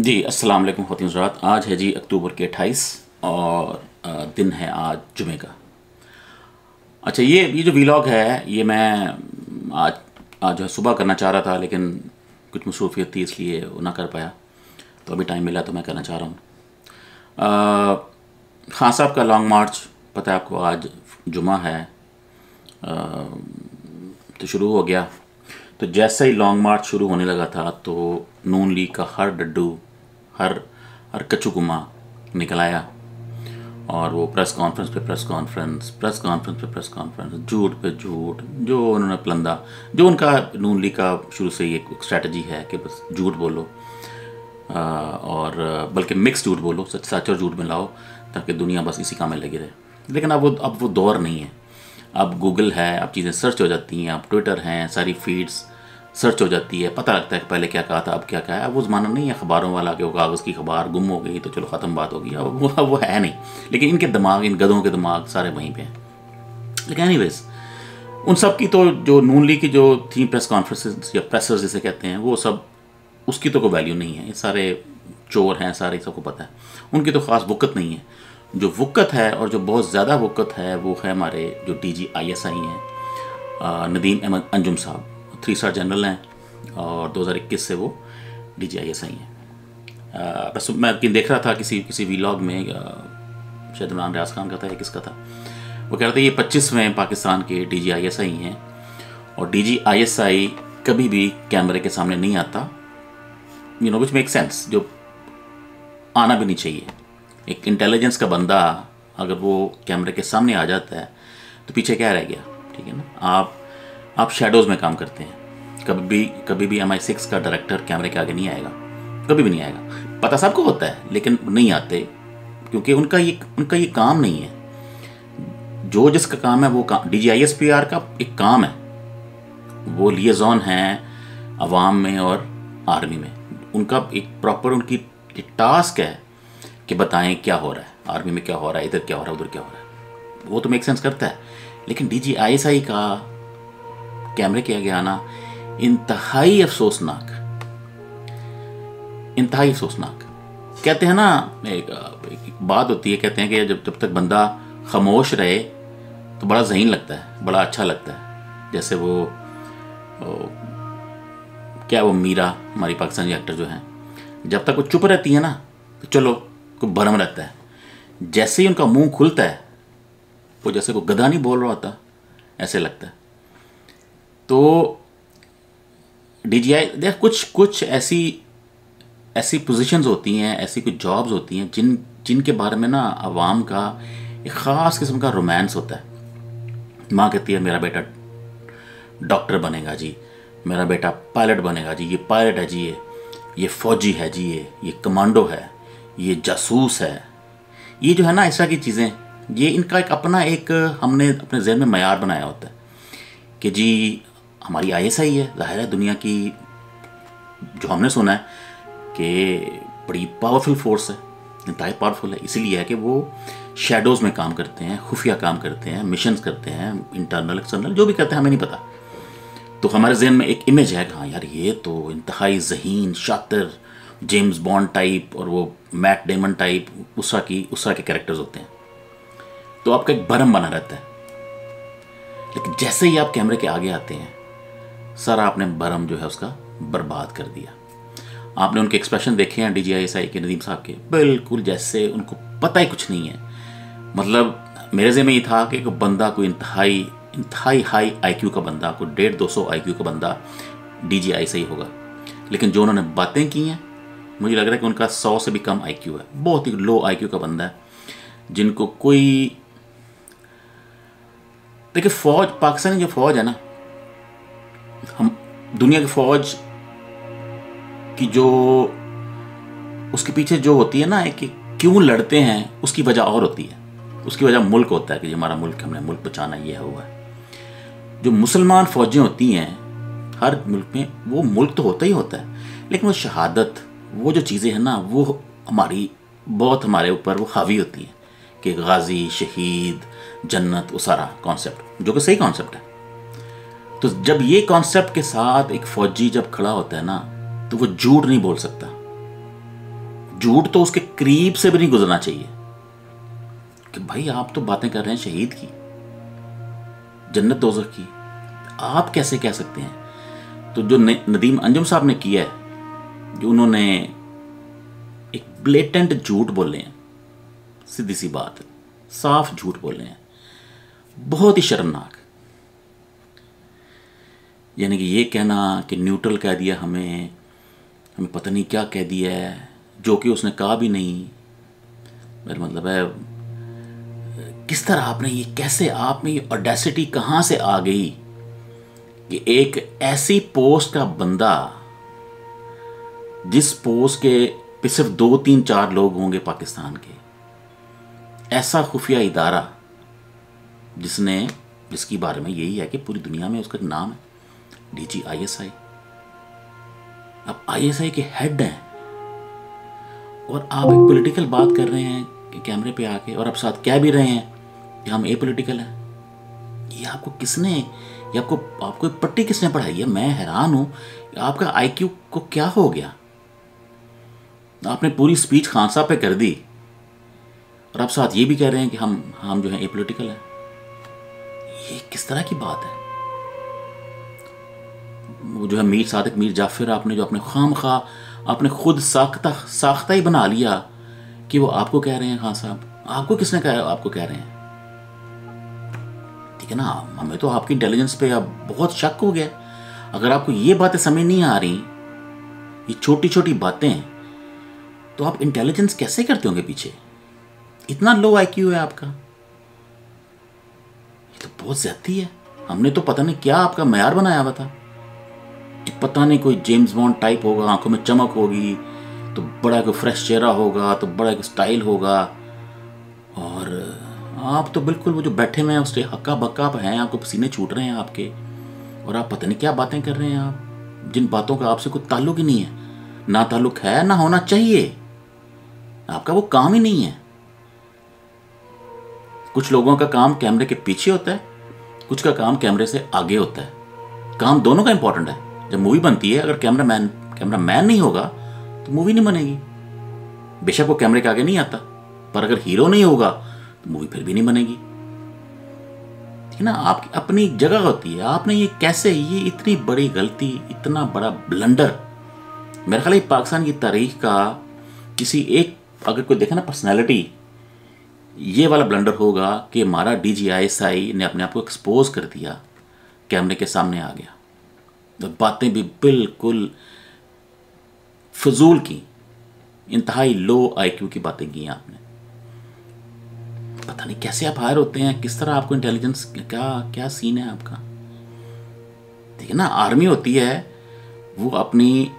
जी अस्सलाम वालेकुम ख़वातीन हज़रात। आज है जी अक्टूबर के 28 और दिन है आज जुमे का। अच्छा, ये जो वीलॉग है ये मैं आज आज जो है सुबह करना चाह रहा था, लेकिन कुछ मसरूफ़ियत थी इसलिए वो ना कर पाया। तो अभी टाइम मिला तो मैं करना चाह रहा हूँ। खान साहब का लॉन्ग मार्च पता है आपको, आज जुमा है तो शुरू हो गया। तो जैसे ही लॉन्ग मार्च शुरू होने लगा था तो नून लीग का हर डड्डू, हर हर कचुकुमा निकल आया और वो प्रेस कॉन्फ्रेंस पे प्रेस कॉन्फ्रेंस, प्रेस कॉन्फ्रेंस पे प्रेस कॉन्फ्रेंस, झूठ पे झूठ, जो उन्होंने प्लंदा, जो उनका नून लीग का शुरू से ही एक स्ट्रैटेजी है कि बस झूठ बोलो और बल्कि मिक्स झूठ बोलो, सच सच और झूठ मिलाओ ताकि दुनिया बस इसी काम में लगी रहे। लेकिन अब वो दौर नहीं है। अब गूगल है, अब चीज़ें सर्च हो जाती हैं, अब ट्विटर हैं, सारी फीड्स सर्च हो जाती है, पता लगता है कि पहले क्या कहा था अब क्या कहा है। अब वो ज़माना नहीं है अखबारों वाला कि वो कागज़ की अखबार गुम हो गई तो चलो ख़त्म बात होगी। अब वो है नहीं। लेकिन इनके दिमाग, इन गधों के दिमाग सारे वहीं पे हैं। लेकिन एनीवेज, उन सब की तो जो नून लीग की जो थी प्रेस कॉन्फ्रेंसेस या प्रेसर्स जिसे कहते हैं, वो सब उसकी तो कोई वैल्यू नहीं है। ये सारे चोर हैं, सारे सबको पता है। उनकी तो ख़ास वक़्त नहीं है। जो वक़्त है और जो बहुत ज़्यादा वक़्त है वो है हमारे जो DG ISI हैं, नदीम अहमद अंजुम साहब 3 स्टार जनरल हैं और 2021 से वो DG ISI हैं। बस मैं देख रहा था किसी वीलॉग में, शायद इमरान रियाज खान का था या किसका था, वो कह रहे थे ये 25वें पाकिस्तान के DG ISI हैं और DG ISI कभी भी कैमरे के सामने नहीं आता, विच मेक सेंस, जो आना भी नहीं चाहिए। एक इंटेलिजेंस का बंदा अगर वो कैमरे के सामने आ जाता है तो पीछे क्या रह गया, ठीक है ना। आप शेडोज़ में काम करते हैं। कभी भी MI6 का डायरेक्टर कैमरे के आगे नहीं आएगा, कभी भी नहीं आएगा। पता सबको होता है लेकिन नहीं आते क्योंकि उनका ये काम नहीं है। जो जिसका काम है वो काम, DG ISPR का एक काम है, वो लिएज़ॉन हैं अवाम में और आर्मी में। उनका एक प्रॉपर उनकी टास्क है कि बताएं क्या हो रहा है, आर्मी में क्या हो रहा है, इधर क्या हो रहा है, उधर क्या हो रहा है। वो तो मेक सेंस करता है। लेकिन DG ISI का कैमरे के आगे आना इंतहाई अफसोसनाक, इंतहाई अफसोसनाक। कहते हैं ना, एक बात होती है, कहते हैं कि जब तक बंदा खामोश रहे तो बड़ा ज़हीन लगता है, बड़ा अच्छा लगता है। जैसे वो मीरा, हमारी पाकिस्तानी एक्टर जो हैं, जब तक वो चुप रहती है ना तो चलो कोई भरम रहता है। जैसे ही उनका मुंह खुलता है वो जैसे कोई गधा नहीं बोल रहा होता, ऐसे लगता है। तो DGI देख, कुछ ऐसी पोजीशंस होती हैं, ऐसी कुछ जॉब्स होती हैं जिनके बारे में ना आवाम का एक ख़ास किस्म का रोमांस होता है। माँ कहती है मेरा बेटा डॉक्टर बनेगा जी, मेरा बेटा पायलट बनेगा जी, ये पायलट है जी, ये फ़ौजी है जी, ये कमांडो है, ये जासूस है। ये जो है ना, ऐसा की चीज़ें, ये इनका हमने अपने जहन में मयार बनाया होता है कि जी हमारी ISI है, ज़ाहिर है दुनिया की, जो हमने सुना है कि बड़ी पावरफुल फोर्स है, इंतहाई पावरफुल है। इसीलिए है कि वो शेडोज़ में काम करते हैं, खुफिया काम करते हैं, मिशंस करते हैं, इंटरनल एक्सटर्नल जो भी करते हैं हमें नहीं पता। तो हमारे जहन में एक इमेज है कि हाँ यार ये तो इंतहाई ज़हीन, शातिर, जेम्स बॉन्ड टाइप और वो मैट डेमन टाइप उस के कैरेक्टर्स होते हैं। तो आपका एक भरम बना रहता है। लेकिन जैसे ही आप कैमरे के आगे आते हैं, सारा आपने भरम जो है उसका बर्बाद कर दिया। आपने उनके एक्सप्रेशन देखे हैं DG ISI के नदीम साहब के, बिल्कुल जैसे उनको पता ही कुछ नहीं है। मतलब मेरे ज़हन में ये था कि एक बंदा कोई इंतहाई हाई IQ का बंदा, कोई 150-200 IQ का बंदा DG ISI होगा। लेकिन जो उन्होंने बातें की हैं, मुझे लग रहा है कि उनका 100 से भी कम IQ है। बहुत ही लो IQ का बंदा है, जिनको कोई, देखिए फ़ौज, पाकिस्तानी जो फ़ौज है ना, हम दुनिया की फ़ौज की जो उसके पीछे जो होती है ना कि क्यों लड़ते हैं, उसकी वजह और होती है। उसकी वजह मुल्क होता है कि हमारा मुल्क, हमने मुल्क बचाना, ये हुआ है। जो मुसलमान फ़ौजें होती हैं हर मुल्क में, वो मुल्क तो होता ही होता है, लेकिन वो शहादत, वो जो चीज़ें हैं ना, वो हमारे ऊपर वो हावी होती हैं कि गाजी, शहीद, जन्नत, वो सारा कॉन्सेप्ट जो कि सही कॉन्सेप्ट है। तो जब ये कॉन्सेप्ट के साथ एक फ़ौजी जब खड़ा होता है ना, तो वो झूठ नहीं बोल सकता। झूठ तो उसके करीब से भी नहीं गुजरना चाहिए कि भाई आप तो बातें कर रहे हैं शहीद की, जन्नत दोज़ख की, आप कैसे कह सकते हैं? तो जो नदीम अंजुम साहब ने किया है, जो उन्होंने एक ब्लेटेंट झूठ बोले हैं, सीधी सी बात है, साफ झूठ बोले हैं, बहुत ही शर्मनाक। यानी कि ये कहना कि न्यूट्रल कह दिया हमें पता नहीं क्या कह दिया है, जो कि उसने कहा भी नहीं। मेरा मतलब है किस तरह आपने ये, कैसे आप में ये ऑडेसिटी कहाँ से आ गई कि एक ऐसी पोस्ट का बंदा, जिस पोस्ट के पे सिर्फ 2-3-4 लोग होंगे पाकिस्तान के, ऐसा खुफिया इदारा जिसकी बारे में यही है कि पूरी दुनिया में उसका नाम है, डीजी ISI। अब ISI के हेड हैं और आप एक पॉलिटिकल बात कर रहे हैं कि कैमरे पे आके, और आप साथ कह भी रहे हैं कि हम एपॉलिटिकल हैं। ये आपको किसने, ये आपको पट्टी किसने पढ़ाई है? मैं हैरान हूं, आपका IQ को क्या हो गया? आपने पूरी स्पीच खान साहब पे कर दी और आप साथ ये भी कह रहे हैं कि हम जो है एपॉलिटिकल हैं। ये किस तरह की बात है? वो जो है मीर सादिक, मीर जाफिर, आपने जो अपने खामखा आपने खुद साख्ता ही बना लिया कि वो आपको कह रहे हैं खान साहब। आपको किसने कहा आपको कह रहे हैं? ठीक है ना, हमें तो आपकी इंटेलिजेंस पे अब बहुत शक हो गया। अगर आपको ये बातें समझ नहीं आ रही, ये छोटी छोटी बातें, तो आप इंटेलिजेंस कैसे करते होंगे पीछे? इतना लो IQ है आपका, ये तो बहुत ज्यादती है। हमने तो पता नहीं क्या आपका मैयार बनाया हुआ था कि पता नहीं कोई जेम्स बॉन्ड टाइप होगा, आंखों में चमक होगी तो बड़ा कोई फ्रेश चेहरा होगा, तो बड़ा कोई स्टाइल होगा, और आप तो बिल्कुल वो जो बैठे हुए हैं उससे हक्का बक्का हैं, आपको पसीने छूट रहे हैं आपके, और आप पता नहीं क्या बातें कर रहे हैं आप, जिन बातों का आपसे कोई ताल्लुक ही नहीं है, ना ताल्लुक है ना होना चाहिए, आपका वो काम ही नहीं है। कुछ लोगों का काम कैमरे के पीछे होता है, कुछ का काम कैमरे से आगे होता है। काम दोनों का इंपॉर्टेंट है। जब मूवी बनती है, अगर कैमरामैन नहीं होगा तो मूवी नहीं बनेगी। बेशक वो कैमरे के आगे नहीं आता, पर अगर हीरो नहीं होगा तो मूवी फिर भी नहीं बनेगी। ठीक है ना, आपकी अपनी जगह होती है। आपने ये कैसे, ये इतनी बड़ी गलती, इतना बड़ा ब्लंडर, मेरा ख्याल है पाकिस्तान की तारीख का किसी एक, अगर कोई देखे ना पर्सनैलिटी, ये वाला ब्लंडर होगा कि हमारा DG ISI ने अपने आप को एक्सपोज कर दिया, कैमरे के सामने आ गया, तो बातें भी बिल्कुल फजूल की, इंतहाई लो IQ की बातें की आपने। पता नहीं कैसे आप हायर होते हैं, किस तरह आपको इंटेलिजेंस, क्या सीन है आपका? ठीक है ना, आर्मी होती है वो अपनी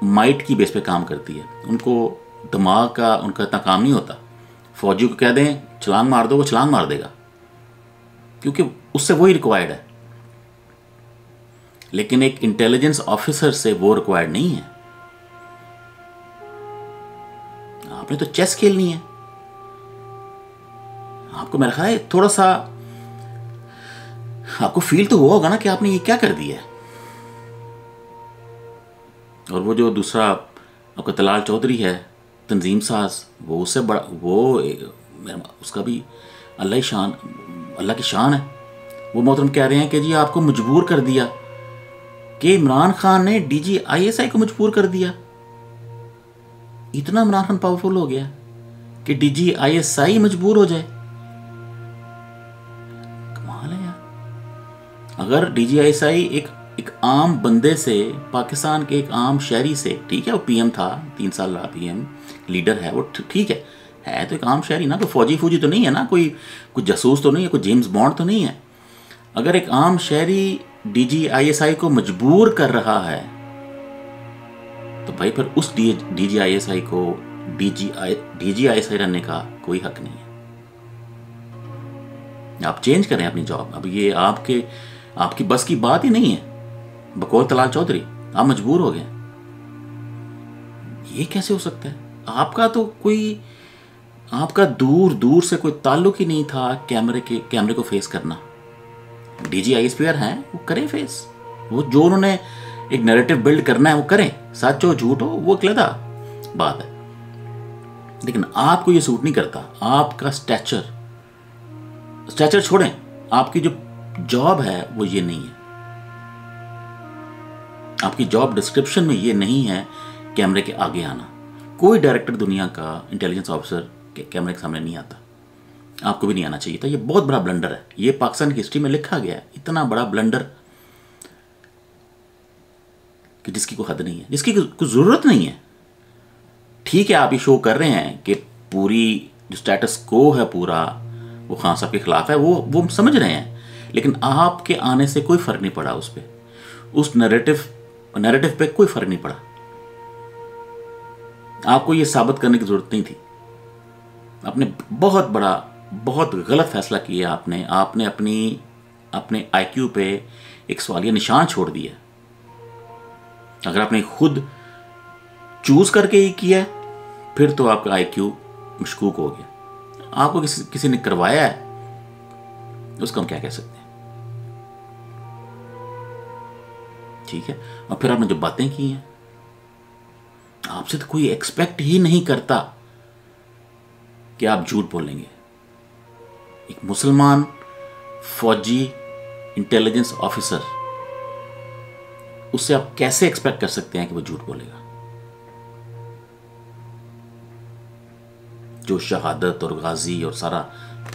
माइट की बेस पे काम करती है, उनको दिमाग का उनका इतना काम नहीं होता। फौजी को कह दें छलांग मार दो, वो छलांग मार देगा, क्योंकि उससे वही रिक्वायर्ड है। लेकिन एक इंटेलिजेंस ऑफिसर से वो रिक्वायर्ड नहीं है। आपने तो चेस खेलनी है। आपको मेरा ख्याल है थोड़ा सा आपको फील तो हुआ होगा ना कि आपने ये क्या कर दिया है। और वो जो दूसरा आपका तलाल चौधरी है, तंजीम साज, वो उससे बड़ा, वो उसका भी अल्लाह की शान है। वो मोहतरम कह रहे हैं कि जी आपको मजबूर कर दिया, कि इमरान खान ने DG ISI को मजबूर कर दिया। इतना इमरान खान पावरफुल हो गया कि DG ISI मजबूर हो जाए। कमाल है यार। अगर DG ISI एक आम बंदे से, पाकिस्तान के एक आम शहरी से, ठीक है वो PM था, 3 साल रहा PM, लीडर है वो, ठीक है तो एक आम शहरी ना, कोई फौजी तो नहीं है ना, कोई जासूस तो नहीं है, कोई जेम्स बॉन्ड तो नहीं है। अगर एक आम शहरी DG ISI को मजबूर कर रहा है, तो भाई फिर उस DG ISI को DG ISI रहने का कोई हक नहीं है। आप चेंज करें अपनी जॉब। अब ये आपकी बस की बात ही नहीं है। बकौल तलाल चौधरी आप मजबूर हो गए, ये कैसे हो सकता है? आपका दूर दूर से कोई ताल्लुक ही नहीं था कैमरे को फेस करना। DG ISPR हैं, वो करें फेस, वो जो उन्होंने एक नैरेटिव बिल्ड करना है वो करें, सच हो झूठ हो वो एक अलग बात है। लेकिन आपको ये सूट नहीं करता। आपका स्टैचर छोड़ें, आपकी जो जॉब है वो ये नहीं है। आपकी जॉब डिस्क्रिप्शन में ये नहीं है कैमरे के आगे आना। कोई डायरेक्टर दुनिया का इंटेलिजेंस ऑफिसर के कैमरे के सामने नहीं आता। आपको भी नहीं आना चाहिए था। ये बहुत बड़ा ब्लंडर है। ये पाकिस्तान की हिस्ट्री में लिखा गया है, इतना बड़ा ब्लंडर कि जिसकी कोई हद नहीं है, जिसकी कोई ज़रूरत नहीं है। ठीक है, आप ये शो कर रहे हैं कि पूरी जो स्टेटस को है पूरा वो खान साहब के खिलाफ है, वो हम समझ रहे हैं, लेकिन आपके आने से कोई फ़र्क नहीं पड़ा उस पर, उस नैरेटिव पे कोई फ़र्क नहीं पड़ा। आपको ये साबित करने की ज़रूरत नहीं थी। आपने बहुत गलत फैसला किया। आपने अपने आईक्यू पे एक सवालिया निशान छोड़ दिया। अगर आपने खुद चूज करके ही किया है, फिर तो आपका आईक्यू मशकूक हो गया। आपको किसी ने करवाया है, उसको हम क्या कह सकते हैं? ठीक है। और फिर आपने जो बातें की हैं, आपसे तो कोई एक्सपेक्ट ही नहीं करता कि आप झूठ बोलेंगे। एक मुसलमान फौजी इंटेलिजेंस ऑफिसर, उससे आप कैसे एक्सपेक्ट कर सकते हैं कि वो झूठ बोलेगा? जो शहादत और गाजी और सारा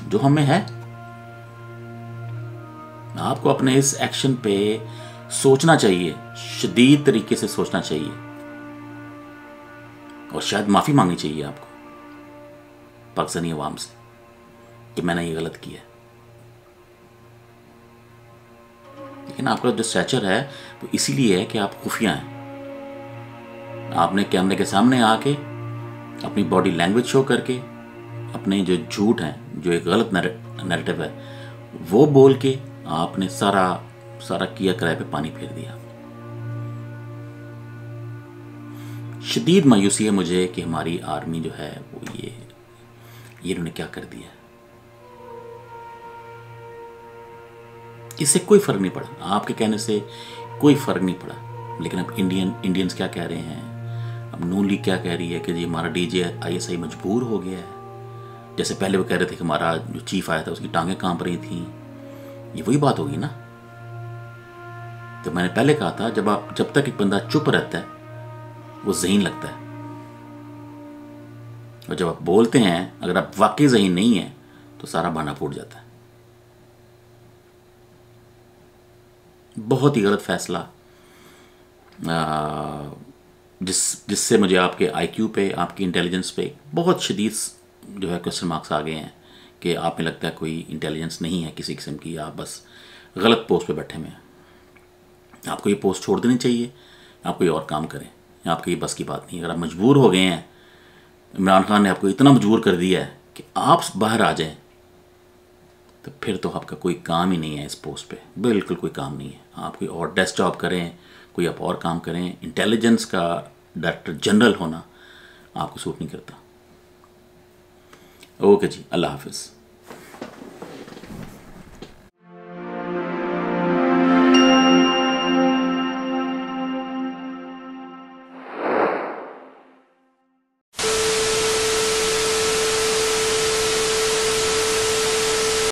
जो हमें है। आपको अपने इस एक्शन पे सोचना चाहिए, शदीद तरीके से सोचना चाहिए, और शायद माफी मांगनी चाहिए आपको पाकिस्तानी अवाम से कि मैंने ये गलत किया। लेकिन आपका जो स्टैचर है वो इसीलिए है कि आप खुफिया हैं। आपने कैमरे के सामने आके अपनी बॉडी लैंग्वेज शो करके अपने जो झूठ हैं, जो एक गलत नैरेटिव है, वो बोल के आपने सारा किया कराए पे पानी फेर दिया। शदीद मायूसी है मुझे कि हमारी आर्मी जो है वो ये इन्होंने क्या कर दिया। इससे कोई फर्क नहीं पड़ा, आपके कहने से कोई फर्क नहीं पड़ा। लेकिन अब इंडियंस क्या कह रहे हैं, अब नून लीग क्या कह रही है कि जी हमारा DJISI मजबूर हो गया है। जैसे पहले वो कह रहे थे कि हमारा जो चीफ आया था उसकी टांगें कांप रही थी। ये वही बात होगी ना। तो मैंने पहले कहा था, जब तक एक बंदा चुप रहता है वो ज़हीन लगता है, और जब आप बोलते हैं, अगर आप वाकई ज़हीन नहीं है तो सारा बहाना फूट जाता है। बहुत ही गलत फैसला, जिससे मुझे आपके आईक्यू पे, आपकी इंटेलिजेंस पे बहुत शदीद जो है क्वेश्चन मार्क्स आ गए हैं कि आप में लगता है कोई इंटेलिजेंस नहीं है किसी किस्म की, आप बस गलत पोस्ट पे बैठे हुए हैं। आपको ये पोस्ट छोड़ देनी चाहिए, आप कोई और काम करें। आपकी ये बस की बात नहीं। अगर आप मजबूर हो गए हैं, इमरान खान ने आपको इतना मजबूर कर दिया है कि आप बाहर आ जाएं, तो फिर तो आपका कोई काम ही नहीं है इस पोस्ट पे, बिल्कुल कोई काम नहीं है। आप कोई और डेस्क जॉब करें, कोई आप और काम करें। इंटेलिजेंस का डायरेक्टर जनरल होना आपको सूट नहीं करता। ओके जी, अल्लाह हाफिज़।